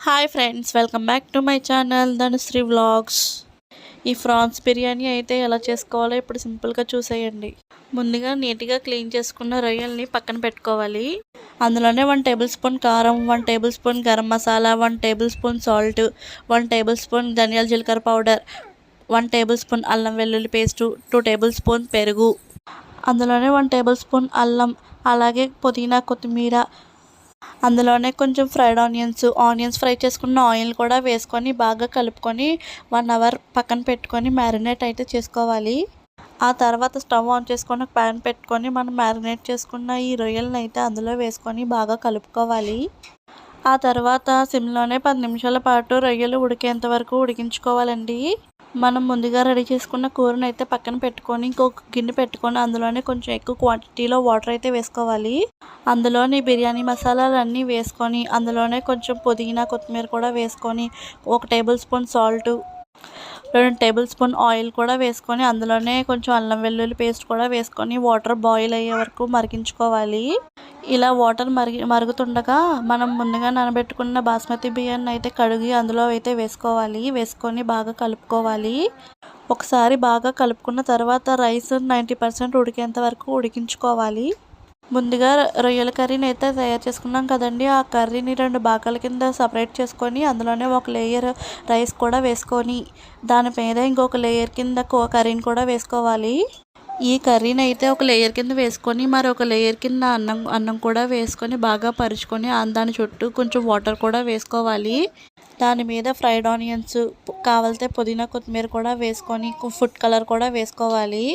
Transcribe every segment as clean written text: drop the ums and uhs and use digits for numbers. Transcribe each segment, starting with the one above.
Hi friends, welcome back to my channel Dhanushree vlogs. ఈ France biryani అయితే ఎలా చేసుకోవాలో ఇప్పుడు సింపుల్గా చూసేయండి. ముందుగా నీట్గా క్లీన్ చేసుకున్న రొయ్యల్ని పక్కన పెట్టుకోవాలి. అందులోనే 1 టేబుల్ స్పూన్ కారం, 1 table spoon garam masala, 1 table spoon salt, 1 table spoon ధనియాల జీలకర్ర పౌడర్, 1 టేబుల్ స్పూన్ అల్లం వెల్లుల్లి పేస్టు, 2 టేబుల్ స్పూన్ పెరుగు, అందులోనే 1 టేబుల్ స్పూన్ అల్లం, అలాగే పుదీనా, కొత్తిమీర, అందులోనే కొంచెం ఫ్రైడ్ ఆనియన్స్ ఫ్రై చేసుకున్న ఆయిల్ కూడా వేసుకొని బాగా కలుపుకొని 1 అవర్ పక్కన పెట్టుకొని మ్యారినేట్ అయితే చేసుకోవాలి. ఆ తర్వాత స్టవ్ ఆన్ చేసుకొని ఒక ప్యాన్ పెట్టుకొని మనం మ్యారినేట్ చేసుకున్న ఈ రొయ్యలను అయితే అందులో వేసుకొని బాగా కలుపుకోవాలి. ఆ తర్వాత సిమ్లోనే 10 నిమిషాల పాటు రొయ్యలు ఉడికేంత వరకు ఉడికించుకోవాలండి. మనం ముందుగా రెడీ చేసుకున్న కూరను అయితే పక్కన పెట్టుకొని ఇంకొక గిన్నె పెట్టుకొని అందులోనే కొంచెం ఎక్కువ క్వాంటిటీలో వాటర్ అయితే వేసుకోవాలి. అందులోని బిర్యానీ మసాలాలన్నీ వేసుకొని అందులోనే కొంచెం పుదీనా, కొత్తిమీర కూడా వేసుకొని 1 table spoon salt, 2 table spoon oil కూడా వేసుకొని అందులోనే కొంచెం అల్లం వెల్లుల్లి పేస్ట్ కూడా వేసుకొని వాటర్ బాయిల్ అయ్యే వరకు మరిగించుకోవాలి. ఇలా వాటర్ మరుగుతుండగా మనం ముందుగా నానబెట్టుకున్న బాస్మతి బియ్యాన్ని అయితే కడిగి అందులో అయితే వేసుకొని బాగా కలుపుకోవాలి. ఒకసారి బాగా కలుపుకున్న తర్వాత రైస్ 90% ఉడికేంత వరకు ఉడికించుకోవాలి. ముందుగా రొయ్యల కర్రీని అయితే తయారు చేసుకున్నాం కదండి, ఆ కర్రీని 2 భాగాల కింద సపరేట్ చేసుకొని అందులోనే ఒక లేయర్ రైస్ కూడా వేసుకొని దాని మీద ఇంకొక లేయర్ కింద కర్రీని కూడా వేసుకోవాలి. ఈ కర్రీని అయితే ఒక లేయర్ కింద వేసుకొని మరొక లేయర్ కింద అన్నం కూడా వేసుకొని బాగా పరుచుకొని దాని చుట్టూ కొంచెం వాటర్ కూడా వేసుకోవాలి. దాని మీద ఫ్రైడ్ ఆనియన్స్, కావాలితే పుదీనా, కొత్తిమీర కూడా వేసుకొని ఫుడ్ కలర్ కూడా వేసుకోవాలి.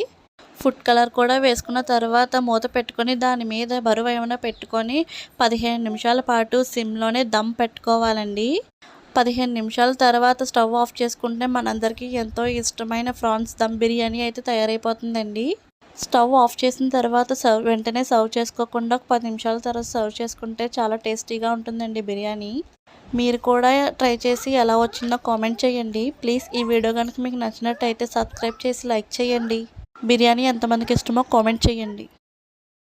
ఫుడ్ కలర్ కూడా వేసుకున్న తర్వాత మూత పెట్టుకొని దాని మీద బరువు ఏమైనా పెట్టుకొని 15 నిమిషాల పాటు సిమ్లోనే దమ్ పెట్టుకోవాలండి. 15 నిమిషాల తర్వాత స్టవ్ ఆఫ్ చేసుకుంటే మనందరికీ ఎంతో ఇష్టమైన ఫ్రాన్స్ దమ్ బిర్యానీ అయితే తయారైపోతుందండి. స్టవ్ ఆఫ్ చేసిన తర్వాత వెంటనే సర్వ్ చేసుకోకుండా ఒక 10 నిమిషాల తర్వాత సర్వ్ చేసుకుంటే చాలా టేస్టీగా ఉంటుందండి బిర్యానీ. మీరు కూడా ట్రై చేసి ఎలా వచ్చిందో కామెంట్ చేయండి. ప్లీజ్ ఈ వీడియో కనుక మీకు నచ్చినట్టయితే సబ్స్క్రైబ్ చేసి లైక్ చేయండి. బిర్యానీ ఎంతమందికి ఇష్టమో కామెంట్ చేయండి.